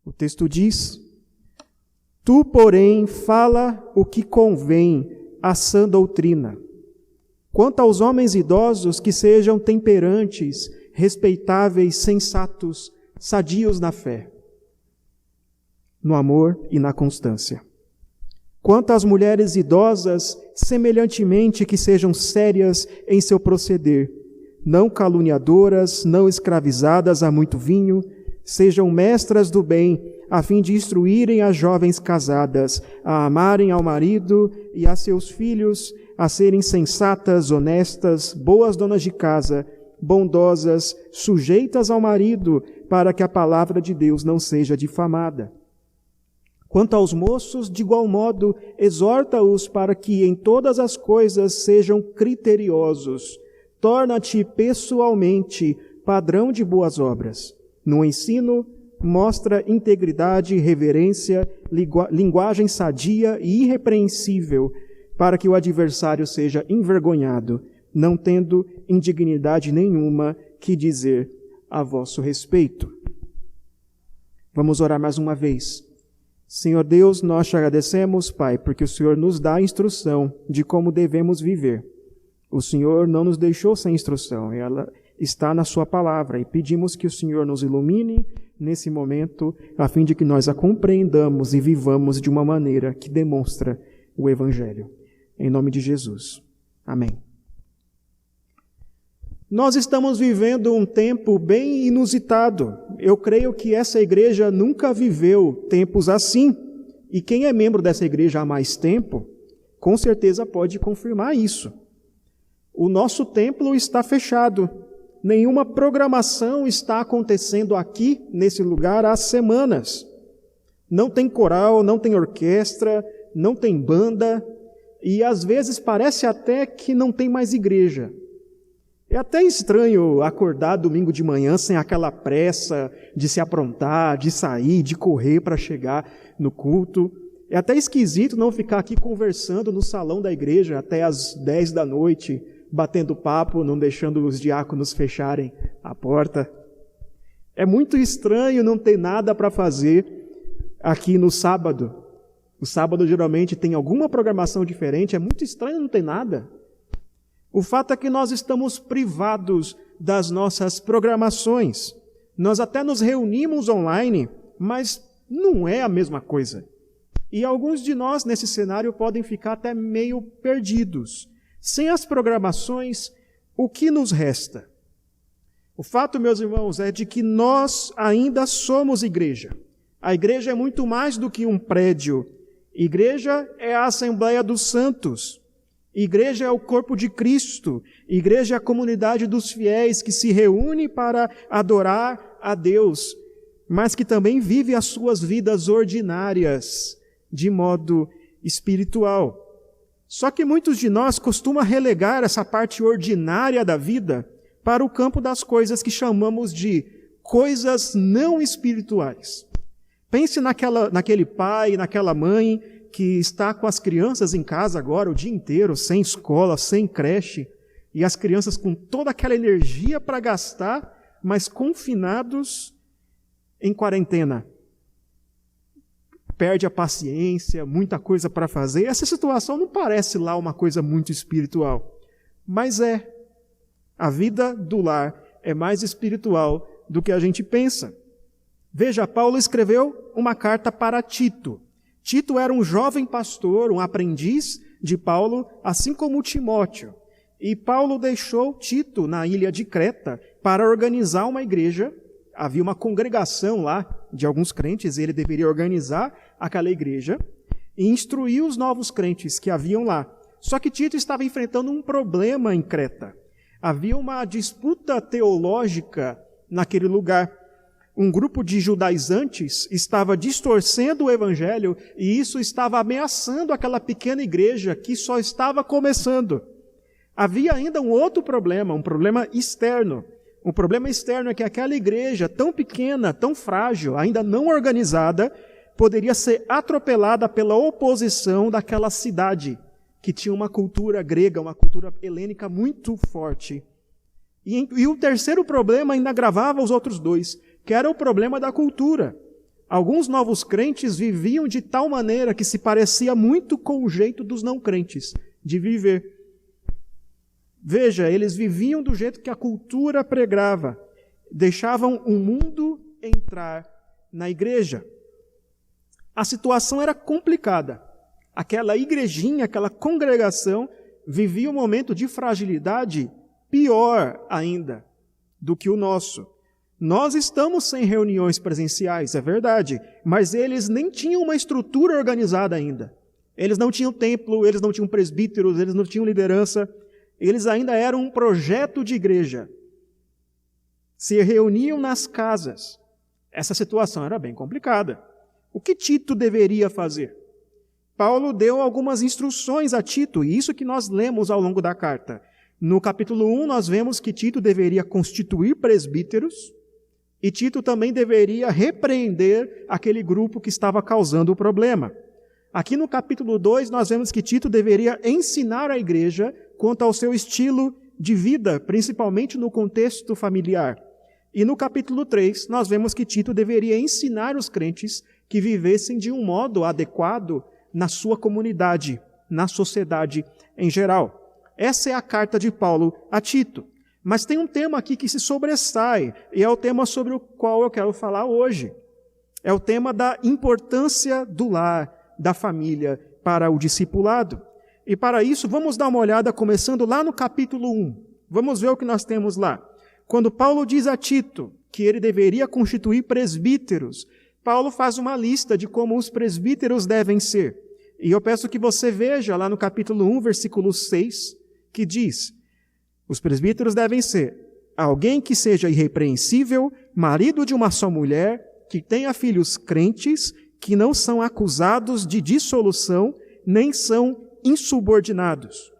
O texto diz: Tu, porém, fala o que convém à sã doutrina. Quanto aos homens idosos, que sejam temperantes, respeitáveis, sensatos, sadios na fé, no amor e na constância. Quanto às mulheres idosas, semelhantemente que sejam sérias em seu proceder, não caluniadoras, não escravizadas a muito vinho, sejam mestras do bem, a fim de instruírem as jovens casadas a amarem ao marido e a seus filhos, a serem sensatas, honestas, boas donas de casa, bondosas, sujeitas ao marido, para que a palavra de Deus não seja difamada. Quanto aos moços, de igual modo, exorta-os para que em todas as coisas sejam criteriosos. Torna-te pessoalmente padrão de boas obras. No ensino, mostra integridade, reverência, linguagem sadia e irrepreensível, para que o adversário seja envergonhado, não tendo indignidade nenhuma que dizer a vosso respeito. Vamos orar mais uma vez. Senhor Deus, nós te agradecemos, Pai, porque o Senhor nos dá a instrução de como devemos viver. O Senhor não nos deixou sem instrução, ela está na sua palavra, e pedimos que o Senhor nos ilumine nesse momento, a fim de que nós a compreendamos e vivamos de uma maneira que demonstra o Evangelho. Em nome de Jesus. Amém. Nós estamos vivendo um tempo bem inusitado. Eu creio que essa igreja nunca viveu tempos assim. E quem é membro dessa igreja há mais tempo, com certeza pode confirmar isso. O nosso templo está fechado. Nenhuma programação está acontecendo aqui, nesse lugar, há semanas. Não tem coral, não tem orquestra, não tem banda, e às vezes parece até que não tem mais igreja. É até estranho acordar domingo de manhã sem aquela pressa de se aprontar, de sair, de correr para chegar no culto. É até esquisito não ficar aqui conversando no salão da igreja até às 10 da noite, batendo papo, não deixando os diáconos fecharem a porta. É muito estranho não ter nada para fazer aqui no sábado. O sábado geralmente tem alguma programação diferente, é muito estranho não ter nada. O fato é que nós estamos privados das nossas programações. Nós até nos reunimos online, mas não é a mesma coisa. E alguns de nós nesse cenário podem ficar até meio perdidos. Sem as programações, o que nos resta? O fato, meus irmãos, é de que nós ainda somos igreja. A igreja é muito mais do que um prédio. Igreja é a Assembleia dos Santos. Igreja é o corpo de Cristo. Igreja é a comunidade dos fiéis que se reúne para adorar a Deus, mas que também vive as suas vidas ordinárias de modo espiritual. Só que muitos de nós costumam relegar essa parte ordinária da vida para o campo das coisas que chamamos de coisas não espirituais. Pense naquele pai, naquela mãe que está com as crianças em casa agora o dia inteiro, sem escola, sem creche, e as crianças com toda aquela energia para gastar, mas confinados em quarentena. Perde a paciência, muita coisa para fazer. Essa situação não parece lá uma coisa muito espiritual, mas é. A vida do lar é mais espiritual do que a gente pensa. Veja, Paulo escreveu uma carta para Tito. Tito era um jovem pastor, um aprendiz de Paulo, assim como Timóteo. E Paulo deixou Tito na ilha de Creta para organizar uma igreja. Havia uma congregação lá de alguns crentes, ele deveria organizar aquela igreja e instruir os novos crentes que haviam lá. Só que Tito estava enfrentando um problema em Creta. Havia uma disputa teológica naquele lugar. Um grupo de judaizantes estava distorcendo o evangelho e isso estava ameaçando aquela pequena igreja que só estava começando. Havia ainda um outro problema, um problema externo. O problema externo é que aquela igreja tão pequena, tão frágil, ainda não organizada, poderia ser atropelada pela oposição daquela cidade, que tinha uma cultura grega, uma cultura helênica muito forte. E o terceiro problema ainda agravava os outros dois, que era o problema da cultura. Alguns novos crentes viviam de tal maneira que se parecia muito com o jeito dos não crentes de viver. Veja, eles viviam do jeito que a cultura pregava. Deixavam o mundo entrar na igreja. A situação era complicada. Aquela igrejinha, aquela congregação, vivia um momento de fragilidade pior ainda do que o nosso. Nós estamos sem reuniões presenciais, é verdade, mas eles nem tinham uma estrutura organizada ainda. Eles não tinham templo, eles não tinham presbíteros, eles não tinham liderança, eles ainda eram um projeto de igreja. Se reuniam nas casas. Essa situação era bem complicada. O que Tito deveria fazer? Paulo deu algumas instruções a Tito, e isso que nós lemos ao longo da carta. No capítulo 1, nós vemos que Tito deveria constituir presbíteros, e Tito também deveria repreender aquele grupo que estava causando o problema. Aqui no capítulo 2, nós vemos que Tito deveria ensinar a igreja quanto ao seu estilo de vida, principalmente no contexto familiar. E no capítulo 3, nós vemos que Tito deveria ensinar os crentes que vivessem de um modo adequado na sua comunidade, na sociedade em geral. Essa é a carta de Paulo a Tito. Mas tem um tema aqui que se sobressai, e é o tema sobre o qual eu quero falar hoje. É o tema da importância do lar, da família, para o discipulado. E para isso, vamos dar uma olhada, começando lá no capítulo 1. Vamos ver o que nós temos lá. Quando Paulo diz a Tito que ele deveria constituir presbíteros, Paulo faz uma lista de como os presbíteros devem ser. E eu peço que você veja lá no capítulo 1, versículo 6, que diz: os presbíteros devem ser alguém que seja irrepreensível, marido de uma só mulher, que tenha filhos crentes, que não são acusados de dissolução, nem são insubordinados.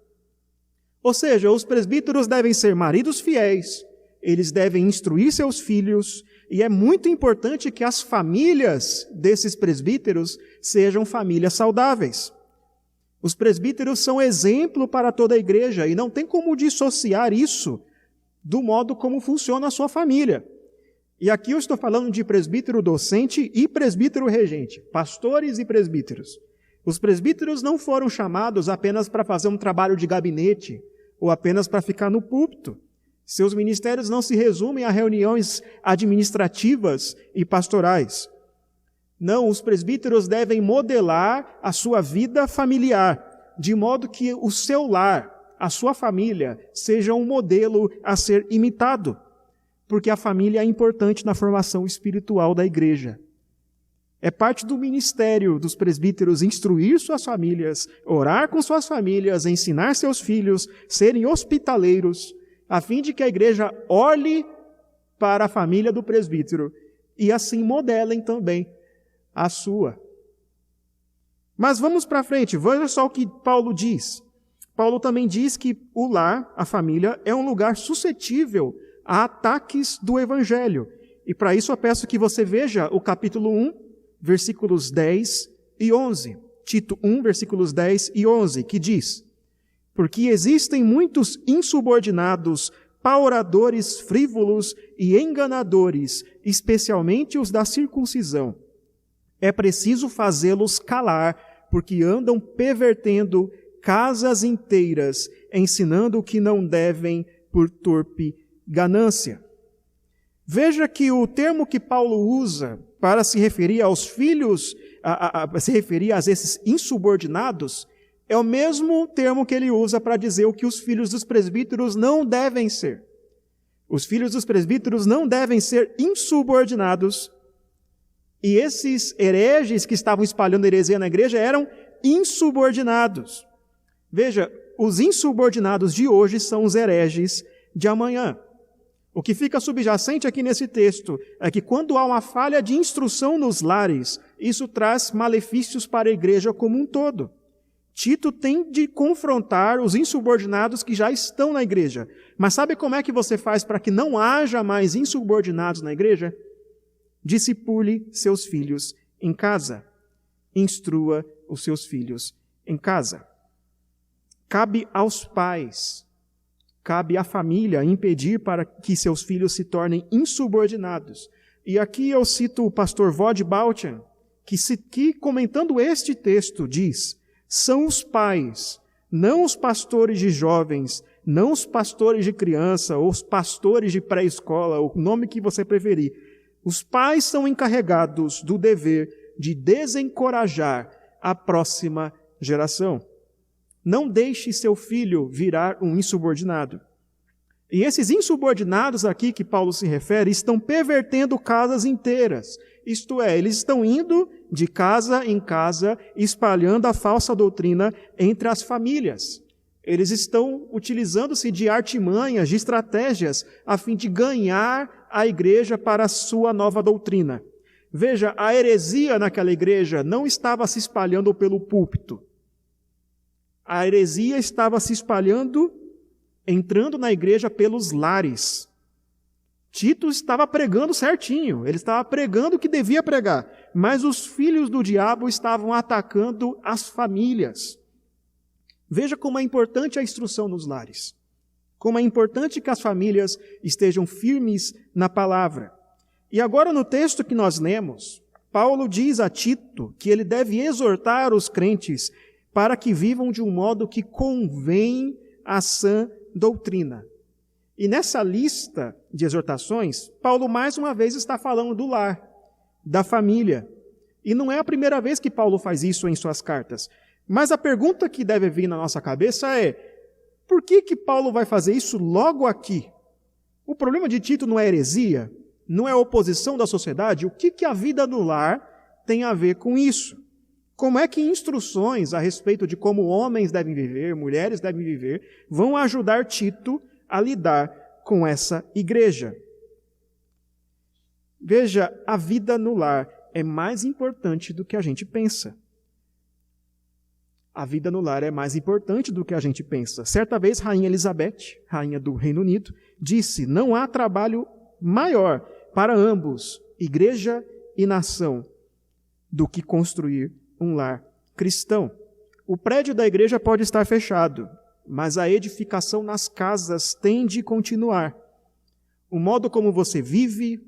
Ou seja, os presbíteros devem ser maridos fiéis, eles devem instruir seus filhos, e é muito importante que as famílias desses presbíteros sejam famílias saudáveis. Os presbíteros são exemplo para toda a igreja, e não tem como dissociar isso do modo como funciona a sua família. E aqui eu estou falando de presbítero docente e presbítero regente, pastores e presbíteros. Os presbíteros não foram chamados apenas para fazer um trabalho de gabinete, ou apenas para ficar no púlpito. Seus ministérios não se resumem a reuniões administrativas e pastorais. Não, os presbíteros devem modelar a sua vida familiar, de modo que o seu lar, a sua família, seja um modelo a ser imitado, porque a família é importante na formação espiritual da igreja. É parte do ministério dos presbíteros instruir suas famílias, orar com suas famílias, ensinar seus filhos, serem hospitaleiros, a fim de que a igreja olhe para a família do presbítero e assim modelem também a sua. Mas vamos para frente, veja só o que Paulo diz. Paulo também diz que o lar, a família, é um lugar suscetível a ataques do evangelho. E para isso eu peço que você veja o capítulo 1, versículos 10 e 11. Tito 1, versículos 10 e 11, que diz: porque existem muitos insubordinados, pauradores frívolos e enganadores, especialmente os da circuncisão. É preciso fazê-los calar, porque andam pervertendo casas inteiras, ensinando o que não devem por torpe ganância. Veja que o termo que Paulo usa para se referir aos filhos, se referir a esses insubordinados, é o mesmo termo que ele usa para dizer o que os filhos dos presbíteros não devem ser. Os filhos dos presbíteros não devem ser insubordinados. E esses hereges que estavam espalhando heresia na igreja eram insubordinados. Veja, os insubordinados de hoje são os hereges de amanhã. O que fica subjacente aqui nesse texto é que quando há uma falha de instrução nos lares, isso traz malefícios para a igreja como um todo. Tito tem de confrontar os insubordinados que já estão na igreja. Mas sabe como é que você faz para que não haja mais insubordinados na igreja? Discipule seus filhos em casa. Instrua os seus filhos em casa. Cabe aos pais, cabe à família impedir para que seus filhos se tornem insubordinados. E aqui eu cito o pastor Vod Bautian, que comentando este texto diz: são os pais, não os pastores de jovens, não os pastores de criança, ou os pastores de pré-escola, o nome que você preferir. Os pais são encarregados do dever de desencorajar a próxima geração. Não deixe seu filho virar um insubordinado. E esses insubordinados aqui que Paulo se refere estão pervertendo casas inteiras. Isto é, eles estão indo de casa em casa, espalhando a falsa doutrina entre as famílias. Eles estão utilizando-se de artimanhas, de estratégias, a fim de ganhar a igreja para a sua nova doutrina. Veja, a heresia naquela igreja não estava se espalhando pelo púlpito. A heresia estava se espalhando, entrando na igreja pelos lares. Tito estava pregando certinho, ele estava pregando o que devia pregar, mas os filhos do diabo estavam atacando as famílias. Veja como é importante a instrução nos lares, como é importante que as famílias estejam firmes na palavra. E agora no texto que nós lemos, Paulo diz a Tito que ele deve exortar os crentes para que vivam de um modo que convém à sã doutrina. E nessa lista de exortações, Paulo mais uma vez está falando do lar, da família. E não é a primeira vez que Paulo faz isso em suas cartas. Mas a pergunta que deve vir na nossa cabeça é: por que Paulo vai fazer isso logo aqui? O problema de Tito não é heresia? Não é oposição da sociedade? O que a vida no lar tem a ver com isso? Como é que instruções a respeito de como homens devem viver, mulheres devem viver, vão ajudar Tito a lidar com essa igreja? Veja, a vida no lar é mais importante do que a gente pensa. A vida no lar é mais importante do que a gente pensa. Certa vez, Rainha Elizabeth, rainha do Reino Unido, disse: não há trabalho maior para ambos, igreja e nação, do que construir um lar cristão. O prédio da igreja pode estar fechado, mas a edificação nas casas tem de continuar. O modo como você vive,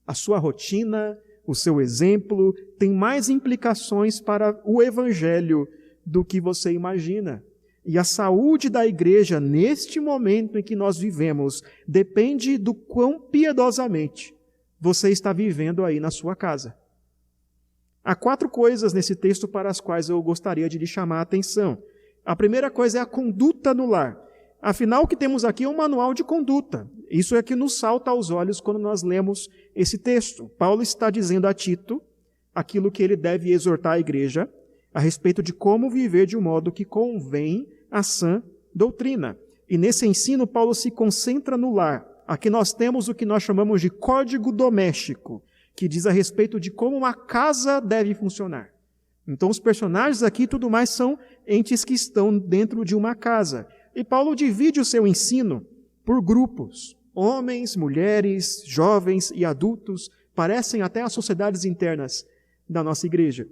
a sua rotina, o seu exemplo, tem mais implicações para o evangelho do que você imagina. E a saúde da igreja, neste momento em que nós vivemos, depende do quão piedosamente você está vivendo aí na sua casa. Há 4 coisas nesse texto para as quais eu gostaria de lhe chamar a atenção. A primeira coisa é a conduta no lar. Afinal, o que temos aqui é um manual de conduta. Isso é que nos salta aos olhos quando nós lemos esse texto. Paulo está dizendo a Tito aquilo que ele deve exortar a igreja a respeito de como viver de um modo que convém à sã doutrina. E nesse ensino, Paulo se concentra no lar. Aqui nós temos o que nós chamamos de código doméstico, que diz a respeito de como uma casa deve funcionar. Então, os personagens aqui, tudo mais, são entes que estão dentro de uma casa. E Paulo divide o seu ensino por grupos. Homens, mulheres, jovens e adultos, parecem até as sociedades internas da nossa igreja.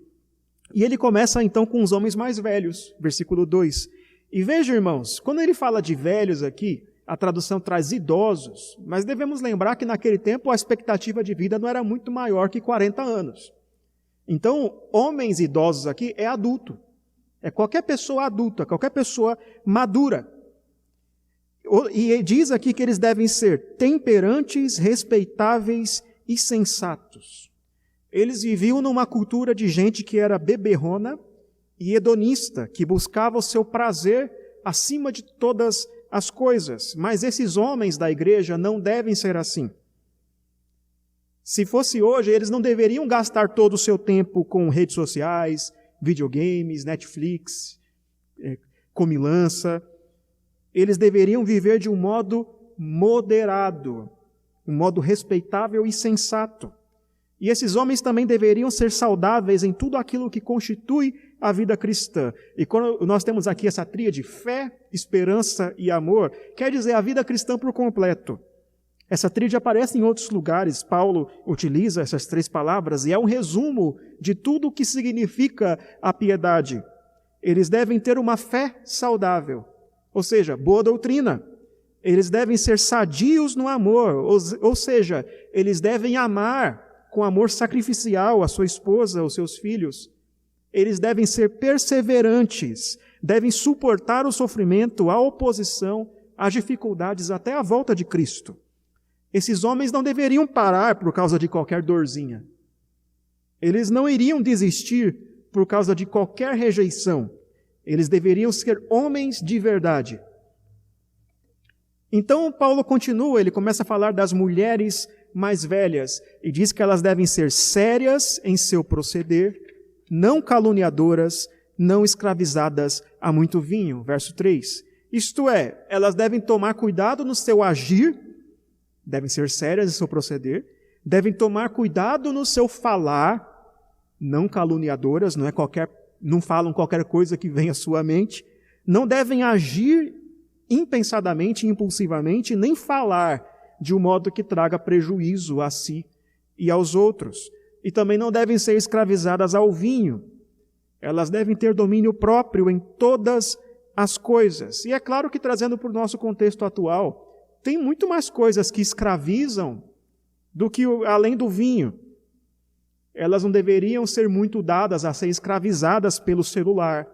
E ele começa então com os homens mais velhos, versículo 2. E veja, irmãos, quando ele fala de velhos aqui, a tradução traz idosos, mas devemos lembrar que naquele tempo a expectativa de vida não era muito maior que 40 anos. Então, homens idosos aqui é adulto. É qualquer pessoa adulta, qualquer pessoa madura. E diz aqui que eles devem ser temperantes, respeitáveis e sensatos. Eles viviam numa cultura de gente que era beberrona e hedonista, que buscava o seu prazer acima de todas as coisas. Mas esses homens da igreja não devem ser assim. Se fosse hoje, eles não deveriam gastar todo o seu tempo com redes sociais, videogames, Netflix, comilança. Eles deveriam viver de um modo moderado, um modo respeitável e sensato. E esses homens também deveriam ser saudáveis em tudo aquilo que constitui a vida cristã. E quando nós temos aqui essa tríade, fé, esperança e amor, quer dizer a vida cristã por completo. Essa tríade aparece em outros lugares, Paulo utiliza essas 3 palavras e é um resumo de tudo o que significa a piedade. Eles devem ter uma fé saudável, ou seja, boa doutrina. Eles devem ser sadios no amor, ou seja, eles devem amar com amor sacrificial a sua esposa, os seus filhos. Eles devem ser perseverantes, devem suportar o sofrimento, a oposição, as dificuldades até a volta de Cristo. Esses homens não deveriam parar por causa de qualquer dorzinha. Eles não iriam desistir por causa de qualquer rejeição. Eles deveriam ser homens de verdade. Então Paulo continua, ele começa a falar das mulheres mais velhas e diz que elas devem ser sérias em seu proceder, não caluniadoras, não escravizadas a muito vinho. Verso 3. Isto é, elas devem tomar cuidado no seu agir, devem ser sérias em seu proceder, devem tomar cuidado no seu falar, não caluniadoras, não falam qualquer coisa que venha à sua mente, não devem agir impensadamente, impulsivamente, nem falar de um modo que traga prejuízo a si e aos outros. E também não devem ser escravizadas ao vinho. Elas devem ter domínio próprio em todas as coisas. E é claro que, trazendo para o nosso contexto atual, tem muito mais coisas que escravizam do que além do vinho. Elas não deveriam ser muito dadas a ser escravizadas pelo celular,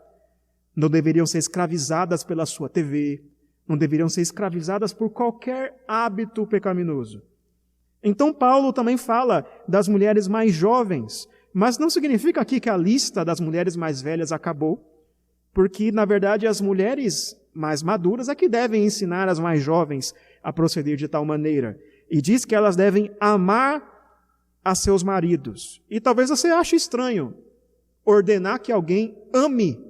não deveriam ser escravizadas pela sua TV, não deveriam ser escravizadas por qualquer hábito pecaminoso. Então Paulo também fala das mulheres mais jovens, mas não significa aqui que a lista das mulheres mais velhas acabou, porque, na verdade, as mulheres mais maduras é que devem ensinar as mais jovens a proceder de tal maneira. E diz que elas devem amar a seus maridos. E talvez você ache estranho ordenar que alguém ame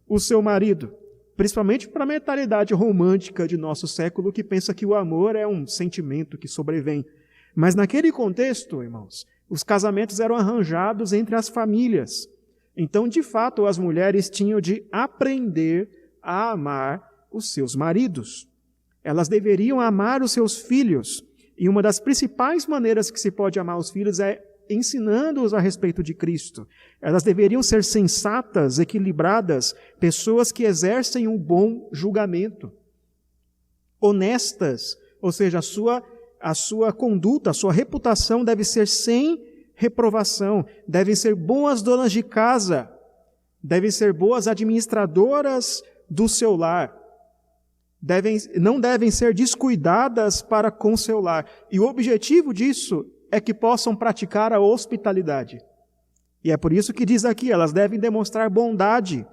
o seu marido, principalmente para a mentalidade romântica de nosso século, que pensa que o amor é um sentimento que sobrevém. Mas naquele contexto, irmãos, os casamentos eram arranjados entre as famílias. Então, de fato, as mulheres tinham de aprender a amar os seus maridos. Elas deveriam amar os seus filhos. E uma das principais maneiras que se pode amar os filhos é ensinando-os a respeito de Cristo. Elas deveriam ser sensatas, equilibradas, pessoas que exercem um bom julgamento. Honestas, ou seja, a sua conduta, a sua reputação deve ser sem reprovação. Devem ser boas donas de casa. Devem ser boas administradoras do seu lar. Não devem ser descuidadas para com seu lar. E o objetivo disso é que possam praticar a hospitalidade. E é por isso que diz aqui, elas devem demonstrar bondade,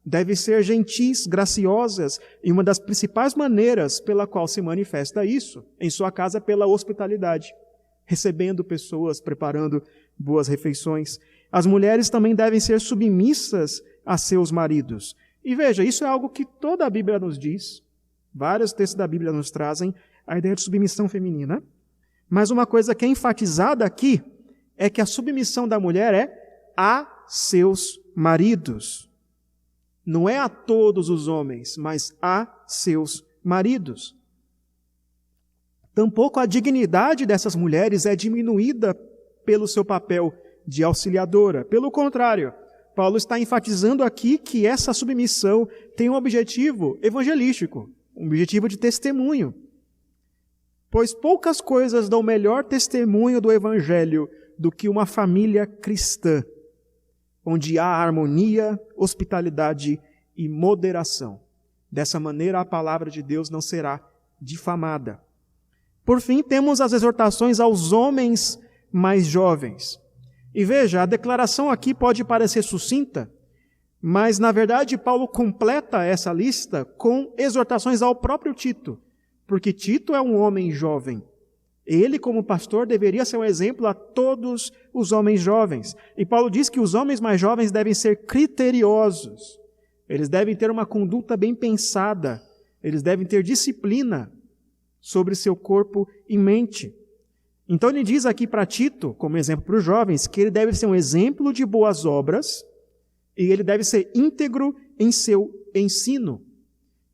devem ser gentis, graciosas, e uma das principais maneiras pela qual se manifesta isso, em sua casa, é pela hospitalidade, recebendo pessoas, preparando boas refeições. As mulheres também devem ser submissas a seus maridos. E veja, isso é algo que toda a Bíblia nos diz. Vários textos da Bíblia nos trazem a ideia de submissão feminina. Mas uma coisa que é enfatizada aqui é que a submissão da mulher é a seus maridos. Não é a todos os homens, mas a seus maridos. Tampouco a dignidade dessas mulheres é diminuída pelo seu papel de auxiliadora. Pelo contrário, Paulo está enfatizando aqui que essa submissão tem um objetivo evangelístico, um objetivo de testemunho. Pois poucas coisas dão melhor testemunho do Evangelho do que uma família cristã, onde há harmonia, hospitalidade e moderação. Dessa maneira, a palavra de Deus não será difamada. Por fim, temos as exortações aos homens mais jovens. E veja, a declaração aqui pode parecer sucinta, mas, na verdade, Paulo completa essa lista com exortações ao próprio Tito, porque Tito é um homem jovem. Ele, como pastor, deveria ser um exemplo a todos os homens jovens. E Paulo diz que os homens mais jovens devem ser criteriosos. Eles devem ter uma conduta bem pensada. Eles devem ter disciplina sobre seu corpo e mente. Então ele diz aqui para Tito, como exemplo para os jovens, que ele deve ser um exemplo de boas obras e ele deve ser íntegro em seu ensino.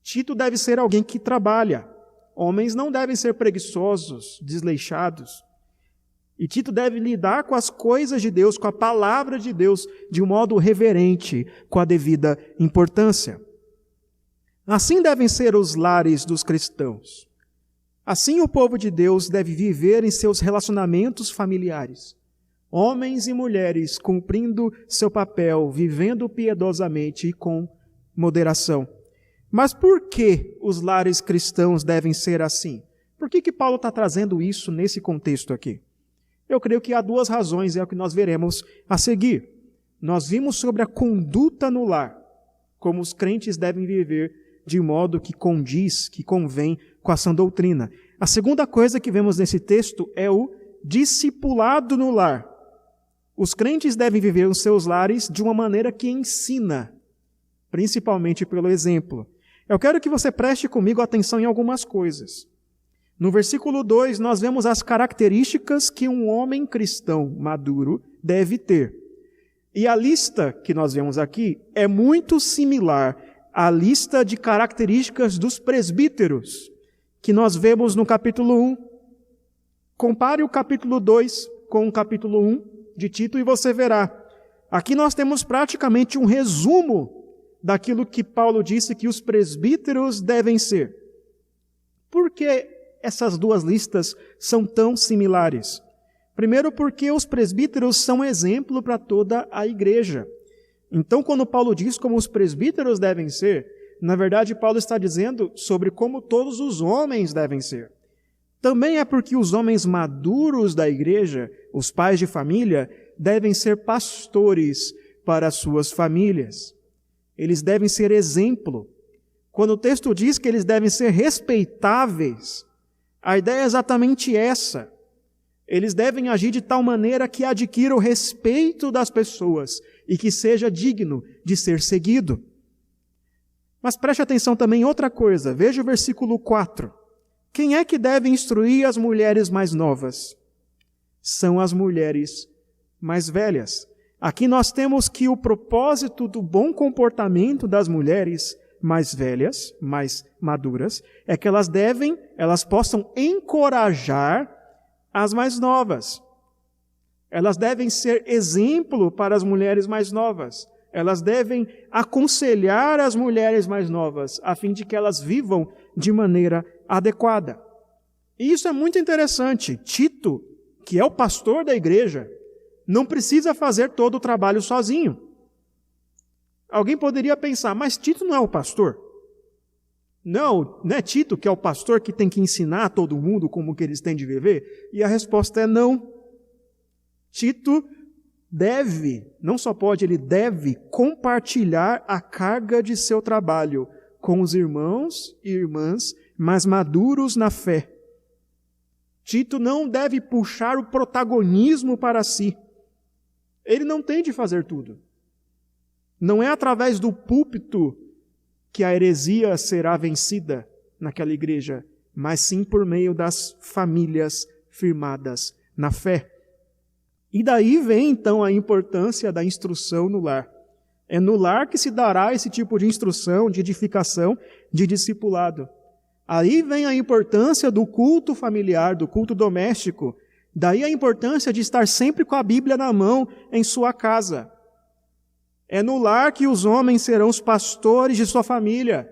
Tito deve ser alguém que trabalha. Homens não devem ser preguiçosos, desleixados. E Tito deve lidar com as coisas de Deus, com a palavra de Deus, de um modo reverente, com a devida importância. Assim devem ser os lares dos cristãos. Assim o povo de Deus deve viver em seus relacionamentos familiares. Homens e mulheres cumprindo seu papel, vivendo piedosamente e com moderação. Mas por que os lares cristãos devem ser assim? Por que Paulo está trazendo isso nesse contexto aqui? Eu creio que há duas razões, é o que nós veremos a seguir. Nós vimos sobre a conduta no lar, como os crentes devem viver de modo que condiz, que convém com a sã doutrina. A segunda coisa que vemos nesse texto é o discipulado no lar. Os crentes devem viver os seus lares de uma maneira que ensina, principalmente pelo exemplo. Eu quero que você preste comigo atenção em algumas coisas. No versículo 2, nós vemos as características que um homem cristão maduro deve ter. E a lista que nós vemos aqui é muito similar à lista de características dos presbíteros, que nós vemos no capítulo 1. Compare o capítulo 2 com o capítulo 1 de Tito e você verá. Aqui nós temos praticamente um resumo daquilo que Paulo disse que os presbíteros devem ser. Por que essas duas listas são tão similares? Primeiro, porque os presbíteros são exemplo para toda a igreja. Então, quando Paulo diz como os presbíteros devem ser, na verdade, Paulo está dizendo sobre como todos os homens devem ser. Também é porque os homens maduros da igreja, os pais de família, devem ser pastores para as suas famílias. Eles devem ser exemplo. Quando o texto diz que eles devem ser respeitáveis, a ideia é exatamente essa. Eles devem agir de tal maneira que adquira o respeito das pessoas e que seja digno de ser seguido. Mas preste atenção também em outra coisa. Veja o versículo 4. Quem é que deve instruir as mulheres mais novas? São as mulheres mais velhas. Aqui nós temos que o propósito do bom comportamento das mulheres mais velhas, mais maduras, é que elas possam encorajar as mais novas. Elas devem ser exemplo para as mulheres mais novas. Elas devem aconselhar as mulheres mais novas, a fim de que elas vivam de maneira adequada. E isso é muito interessante. Tito, que é o pastor da igreja, não precisa fazer todo o trabalho sozinho. Alguém poderia pensar, mas Tito não é o pastor? Não é Tito que é o pastor que tem que ensinar a todo mundo como que eles têm de viver? E a resposta é não. Tito deve, não só pode, ele deve compartilhar a carga de seu trabalho com os irmãos e irmãs mais maduros na fé. Tito não deve puxar o protagonismo para si. Ele não tem de fazer tudo. Não é através do púlpito que a heresia será vencida naquela igreja, mas sim por meio das famílias firmadas na fé. E daí vem então a importância da instrução no lar. É no lar que se dará esse tipo de instrução, de edificação, de discipulado. Aí vem a importância do culto familiar, do culto doméstico. Daí a importância de estar sempre com a Bíblia na mão em sua casa. É no lar que os homens serão os pastores de sua família.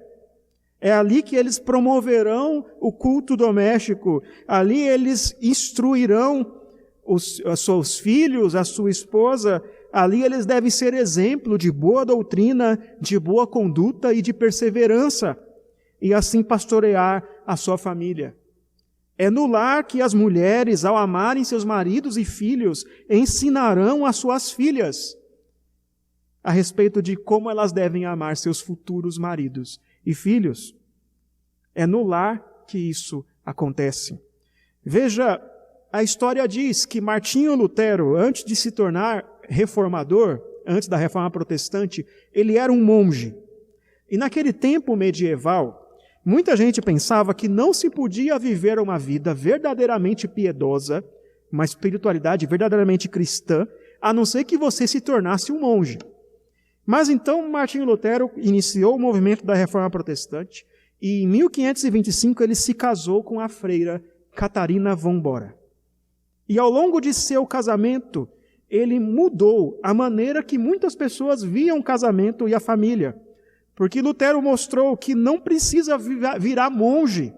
É ali que eles promoverão o culto doméstico. Ali eles instruirão os seus filhos, a sua esposa. Ali eles devem ser exemplo de boa doutrina, de boa conduta e de perseverança. E assim pastorear a sua família. É no lar que as mulheres, ao amarem seus maridos e filhos, ensinarão as suas filhas a respeito de como elas devem amar seus futuros maridos e filhos. É no lar que isso acontece. Veja, a história diz que Martinho Lutero, antes de se tornar reformador, antes da reforma protestante, ele era um monge. E naquele tempo medieval, muita gente pensava que não se podia viver uma vida verdadeiramente piedosa, uma espiritualidade verdadeiramente cristã, a não ser que você se tornasse um monge. Mas então Martinho Lutero iniciou o movimento da Reforma Protestante e em 1525 ele se casou com a freira Catarina von Bora. E ao longo de seu casamento, ele mudou a maneira que muitas pessoas viam o casamento e a família. Porque Lutero mostrou que não precisa virar monge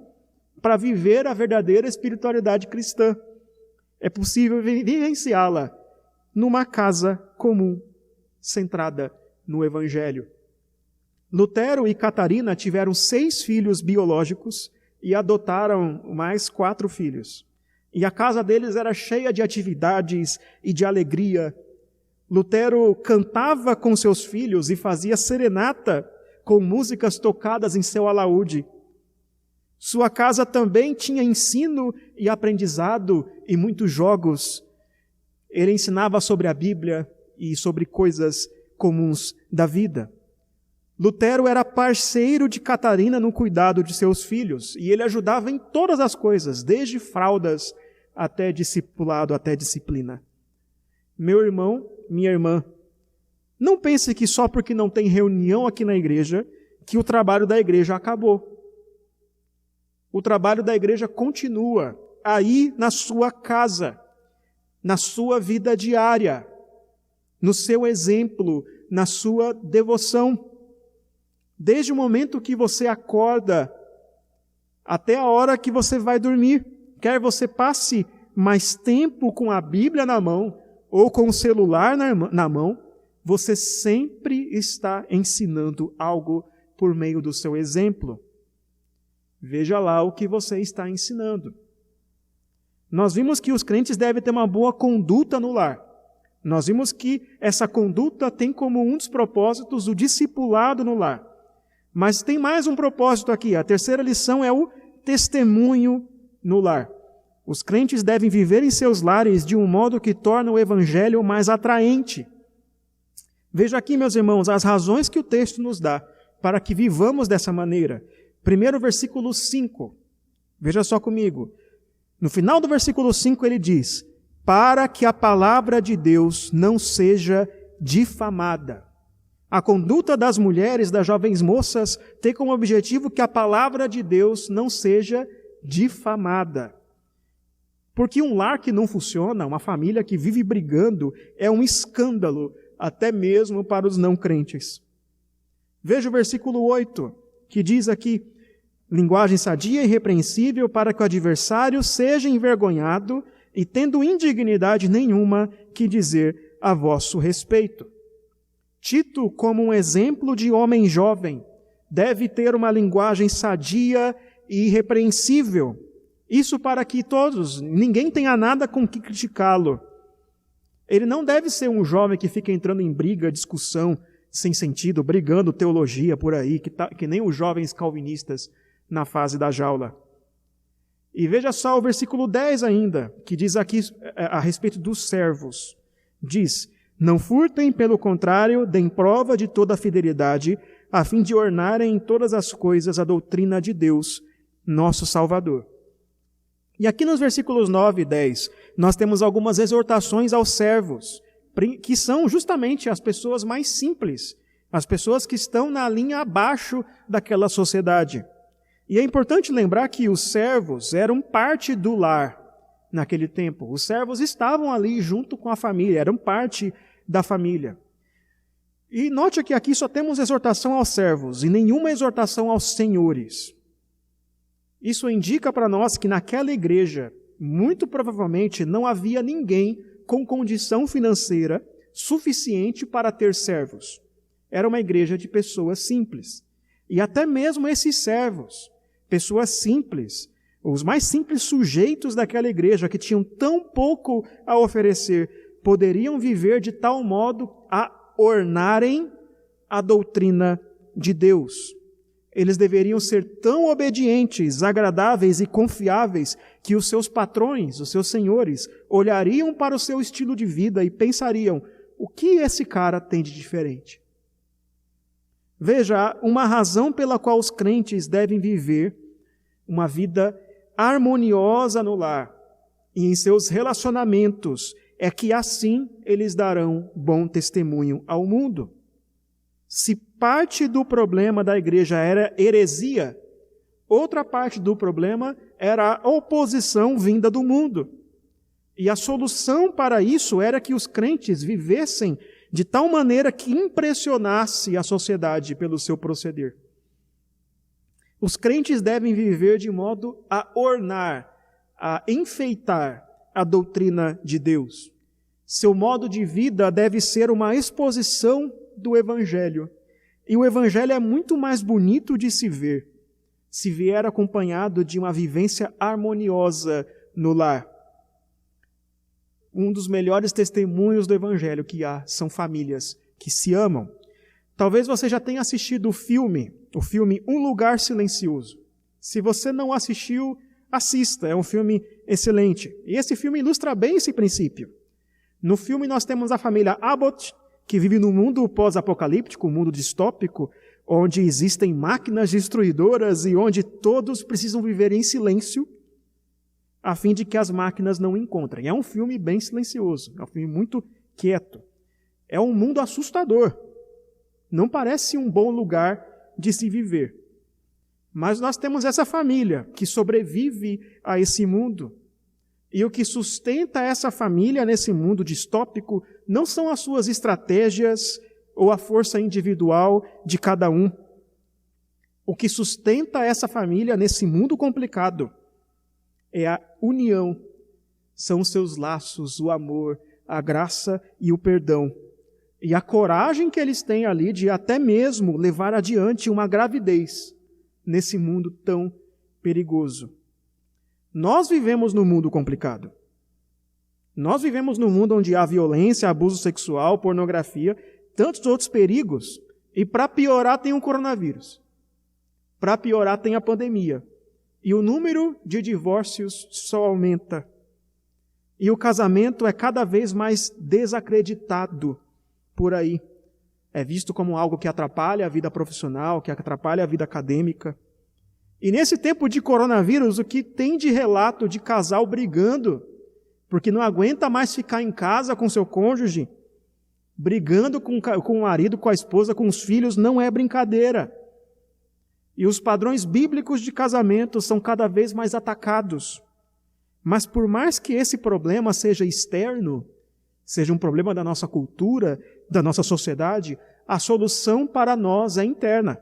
para viver a verdadeira espiritualidade cristã. É possível vivenciá-la numa casa comum, centrada no Evangelho. Lutero e Catarina tiveram 6 filhos biológicos e adotaram mais 4 filhos. E a casa deles era cheia de atividades e de alegria. Lutero cantava com seus filhos e fazia serenata com músicas tocadas em seu alaúde. Sua casa também tinha ensino e aprendizado e muitos jogos. Ele ensinava sobre a Bíblia e sobre coisas comuns da vida. Lutero era parceiro de Catarina no cuidado de seus filhos e ele ajudava em todas as coisas, desde fraldas até discipulado, até disciplina. Meu irmão, minha irmã, não pense que só porque não tem reunião aqui na igreja, que o trabalho da igreja acabou. O trabalho da igreja continua aí na sua casa, na sua vida diária, no seu exemplo, na sua devoção. Desde o momento que você acorda até a hora que você vai dormir, quer você passe mais tempo com a Bíblia na mão ou com o celular na mão, você sempre está ensinando algo por meio do seu exemplo. Veja lá o que você está ensinando. Nós vimos que os crentes devem ter uma boa conduta no lar. Nós vimos que essa conduta tem como um dos propósitos o discipulado no lar. Mas tem mais um propósito aqui. A terceira lição é o testemunho no lar. Os crentes devem viver em seus lares de um modo que torna o evangelho mais atraente. Veja aqui, meus irmãos, as razões que o texto nos dá para que vivamos dessa maneira. Primeiro, versículo 5. Veja só comigo. No final do versículo 5 ele diz: para que a palavra de Deus não seja difamada. A conduta das mulheres, das jovens moças, tem como objetivo que a palavra de Deus não seja difamada. Porque um lar que não funciona, uma família que vive brigando, é um escândalo, até mesmo para os não crentes. Veja o versículo 8, que diz aqui: linguagem sadia e irrepreensível, para que o adversário seja envergonhado e tendo indignidade nenhuma que dizer a vosso respeito. Tito, como um exemplo de homem jovem, deve ter uma linguagem sadia e irrepreensível. Isso para que ninguém tenha nada com que criticá-lo. Ele não deve ser um jovem que fica entrando em briga, discussão, sem sentido, brigando teologia por aí, que nem os jovens calvinistas na fase da jaula. E veja só o versículo 10 ainda, que diz aqui a respeito dos servos. Diz: não furtem, pelo contrário, deem prova de toda a fidelidade, a fim de ornarem em todas as coisas a doutrina de Deus, nosso Salvador. E aqui nos versículos 9 e 10, nós temos algumas exortações aos servos, que são justamente as pessoas mais simples, as pessoas que estão na linha abaixo daquela sociedade. E é importante lembrar que os servos eram parte do lar naquele tempo. Os servos estavam ali junto com a família, eram parte da família. E note que aqui só temos exortação aos servos e nenhuma exortação aos senhores. Isso indica para nós que naquela igreja, muito provavelmente, não havia ninguém com condição financeira suficiente para ter servos. Era uma igreja de pessoas simples. E até mesmo esses servos, pessoas simples, os mais simples sujeitos daquela igreja, que tinham tão pouco a oferecer, poderiam viver de tal modo a ornarem a doutrina de Deus. Eles deveriam ser tão obedientes, agradáveis e confiáveis que os seus patrões, os seus senhores, olhariam para o seu estilo de vida e pensariam: o que esse cara tem de diferente? Veja, uma razão pela qual os crentes devem viver uma vida harmoniosa no lar e em seus relacionamentos é que assim eles darão bom testemunho ao mundo. Se parte do problema da igreja era heresia, outra parte do problema era a oposição vinda do mundo. E a solução para isso era que os crentes vivessem de tal maneira que impressionasse a sociedade pelo seu proceder. Os crentes devem viver de modo a ornar, a enfeitar a doutrina de Deus. Seu modo de vida deve ser uma exposição do Evangelho. E o Evangelho é muito mais bonito de se ver, se vier acompanhado de uma vivência harmoniosa no lar. Um dos melhores testemunhos do Evangelho que há são famílias que se amam. Talvez você já tenha assistido o filme Um Lugar Silencioso. Se você não assistiu, assista, é um filme excelente. E esse filme ilustra bem esse princípio. No filme nós temos a família Abbott, que vive num mundo pós-apocalíptico, um mundo distópico, onde existem máquinas destruidoras e onde todos precisam viver em silêncio, a fim de que as máquinas não encontrem. É um filme bem silencioso, é um filme muito quieto. É um mundo assustador. Não parece um bom lugar de se viver. Mas nós temos essa família que sobrevive a esse mundo. E o que sustenta essa família nesse mundo distópico não são as suas estratégias ou a força individual de cada um. O que sustenta essa família nesse mundo complicado é a união. São os seus laços, o amor, a graça e o perdão. E a coragem que eles têm ali de até mesmo levar adiante uma gravidez nesse mundo tão perigoso. Nós vivemos num mundo complicado. Nós vivemos num mundo onde há violência, abuso sexual, pornografia, tantos outros perigos. E para piorar tem o coronavírus. Para piorar tem a pandemia. E o número de divórcios só aumenta. E o casamento é cada vez mais desacreditado por aí. É visto como algo que atrapalha a vida profissional, que atrapalha a vida acadêmica. E nesse tempo de coronavírus, o que tem de relato de casal brigando, porque não aguenta mais ficar em casa com seu cônjuge, brigando com o marido, com a esposa, com os filhos, não é brincadeira. E os padrões bíblicos de casamento são cada vez mais atacados. Mas por mais que esse problema seja externo, seja um problema da nossa cultura, da nossa sociedade, a solução para nós é interna.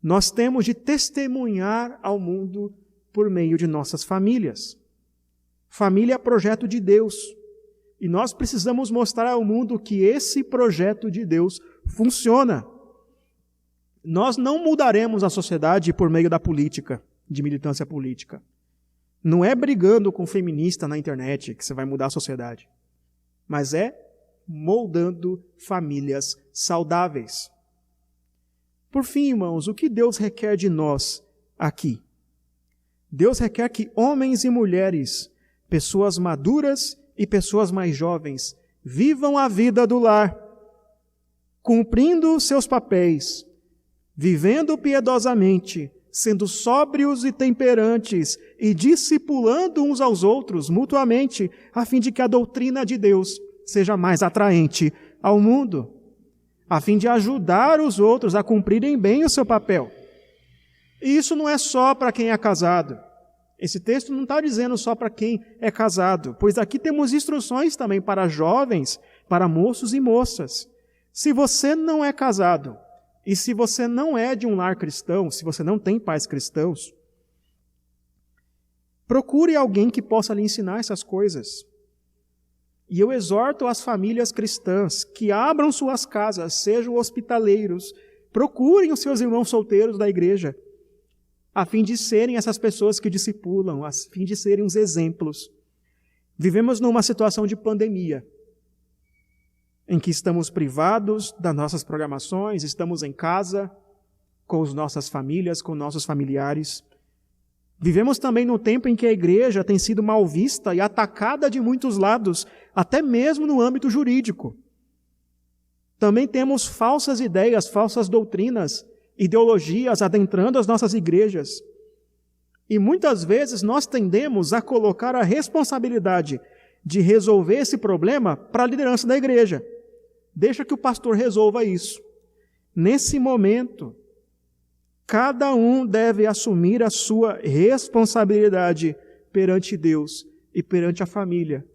Nós temos de testemunhar ao mundo por meio de nossas famílias. Família é projeto de Deus. E nós precisamos mostrar ao mundo que esse projeto de Deus funciona. Nós não mudaremos a sociedade por meio da política, de militância política. Não é brigando com feminista na internet que você vai mudar a sociedade. Mas é moldando famílias saudáveis. Por fim, irmãos, o que Deus requer de nós aqui? Deus requer que homens e mulheres, pessoas maduras e pessoas mais jovens, vivam a vida do lar, cumprindo seus papéis, vivendo piedosamente, sendo sóbrios e temperantes e discipulando uns aos outros mutuamente, a fim de que a doutrina de Deus seja mais atraente ao mundo, a fim de ajudar os outros a cumprirem bem o seu papel. E isso não é só para quem é casado. Esse texto não está dizendo só para quem é casado, pois aqui temos instruções também para jovens, para moços e moças. Se você não é casado, e se você não é de um lar cristão, se você não tem pais cristãos, procure alguém que possa lhe ensinar essas coisas. E eu exorto as famílias cristãs que abram suas casas, sejam hospitaleiros, procurem os seus irmãos solteiros da igreja, a fim de serem essas pessoas que discipulam, a fim de serem os exemplos. Vivemos numa situação de pandemia, em que estamos privados das nossas programações, estamos em casa, com as nossas famílias, com nossos familiares. Vivemos também no tempo em que a igreja tem sido mal vista e atacada de muitos lados, até mesmo no âmbito jurídico. Também temos falsas ideias, falsas doutrinas, ideologias adentrando as nossas igrejas. E muitas vezes nós tendemos a colocar a responsabilidade de resolver esse problema para a liderança da igreja. Deixa que o pastor resolva isso. Nesse momento, cada um deve assumir a sua responsabilidade perante Deus e perante a família.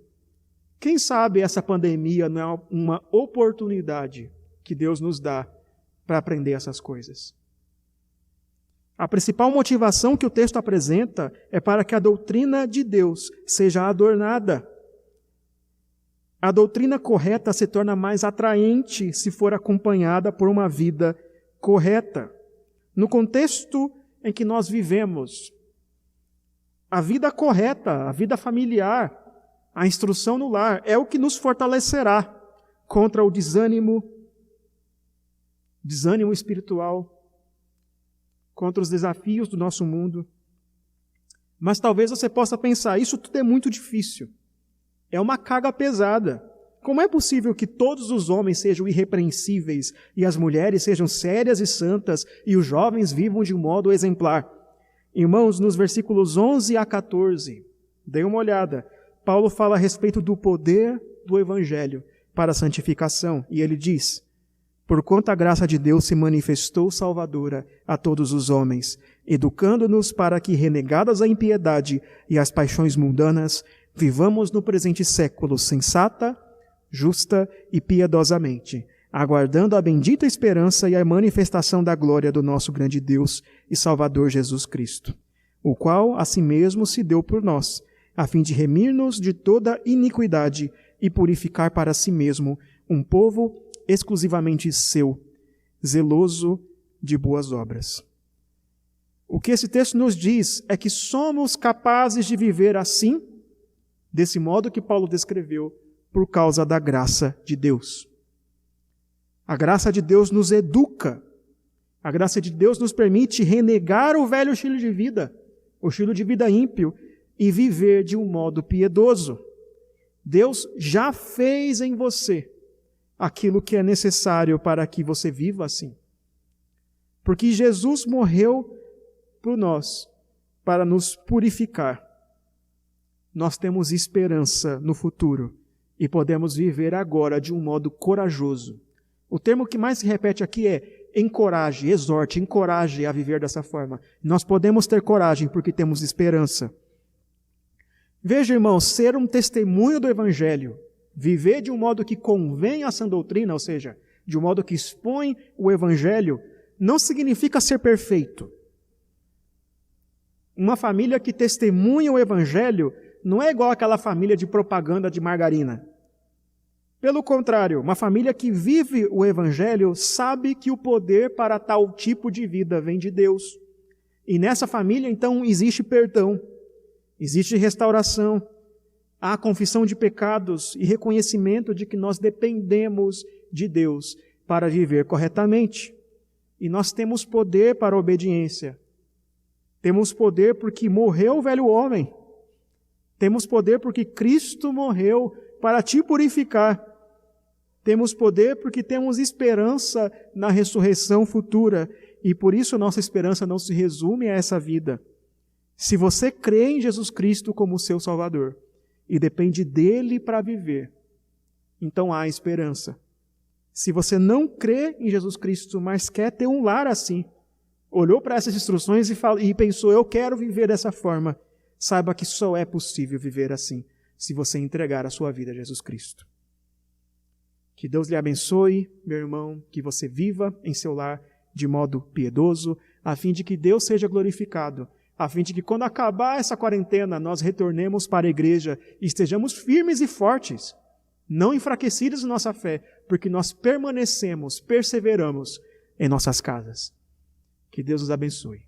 Quem sabe essa pandemia não é uma oportunidade que Deus nos dá para aprender essas coisas. A principal motivação que o texto apresenta é para que a doutrina de Deus seja adornada. A doutrina correta se torna mais atraente se for acompanhada por uma vida correta. No contexto em que nós vivemos, a vida correta, a vida familiar, a instrução no lar é o que nos fortalecerá contra o desânimo espiritual, contra os desafios do nosso mundo. Mas talvez você possa pensar, isso tudo é muito difícil. É uma carga pesada. Como é possível que todos os homens sejam irrepreensíveis e as mulheres sejam sérias e santas e os jovens vivam de um modo exemplar? Irmãos, nos versículos 11 a 14, dê uma olhada. Paulo fala a respeito do poder do Evangelho para a santificação. E ele diz: porquanto a graça de Deus se manifestou salvadora a todos os homens, educando-nos para que, renegadas a impiedade e as paixões mundanas, vivamos no presente século sensata, justa e piedosamente, aguardando a bendita esperança e a manifestação da glória do nosso grande Deus e Salvador Jesus Cristo, o qual a si mesmo se deu por nós, a fim de remir-nos de toda iniquidade e purificar para si mesmo um povo exclusivamente seu, zeloso de boas obras. O que esse texto nos diz é que somos capazes de viver assim, desse modo que Paulo descreveu, por causa da graça de Deus. A graça de Deus nos educa. A graça de Deus nos permite renegar o velho estilo de vida, o estilo de vida ímpio, e viver de um modo piedoso. Deus já fez em você aquilo que é necessário para que você viva assim. Porque Jesus morreu por nós, para nos purificar. Nós temos esperança no futuro e podemos viver agora de um modo corajoso. O termo que mais se repete aqui é encoraje, exorte, encoraje a viver dessa forma. Nós podemos ter coragem porque temos esperança. Veja, irmãos, ser um testemunho do Evangelho, viver de um modo que convém à sã doutrina, ou seja, de um modo que expõe o Evangelho, não significa ser perfeito. Uma família que testemunha o Evangelho não é igual àquela família de propaganda de margarina. Pelo contrário, uma família que vive o Evangelho sabe que o poder para tal tipo de vida vem de Deus. E nessa família, então, existe perdão, existe restauração, há confissão de pecados e reconhecimento de que nós dependemos de Deus para viver corretamente. E nós temos poder para a obediência. Temos poder porque morreu o velho homem. Temos poder porque Cristo morreu para te purificar. Temos poder porque temos esperança na ressurreição futura. E por isso nossa esperança não se resume a essa vida. Se você crê em Jesus Cristo como seu Salvador e depende dele para viver, então há esperança. Se você não crê em Jesus Cristo, mas quer ter um lar assim, olhou para essas instruções e pensou, eu quero viver dessa forma, saiba que só é possível viver assim, se você entregar a sua vida a Jesus Cristo. Que Deus lhe abençoe, meu irmão, que você viva em seu lar de modo piedoso, a fim de que Deus seja glorificado, a fim de que quando acabar essa quarentena, nós retornemos para a igreja e estejamos firmes e fortes, não enfraquecidos em nossa fé, porque nós permanecemos, perseveramos em nossas casas. Que Deus os abençoe.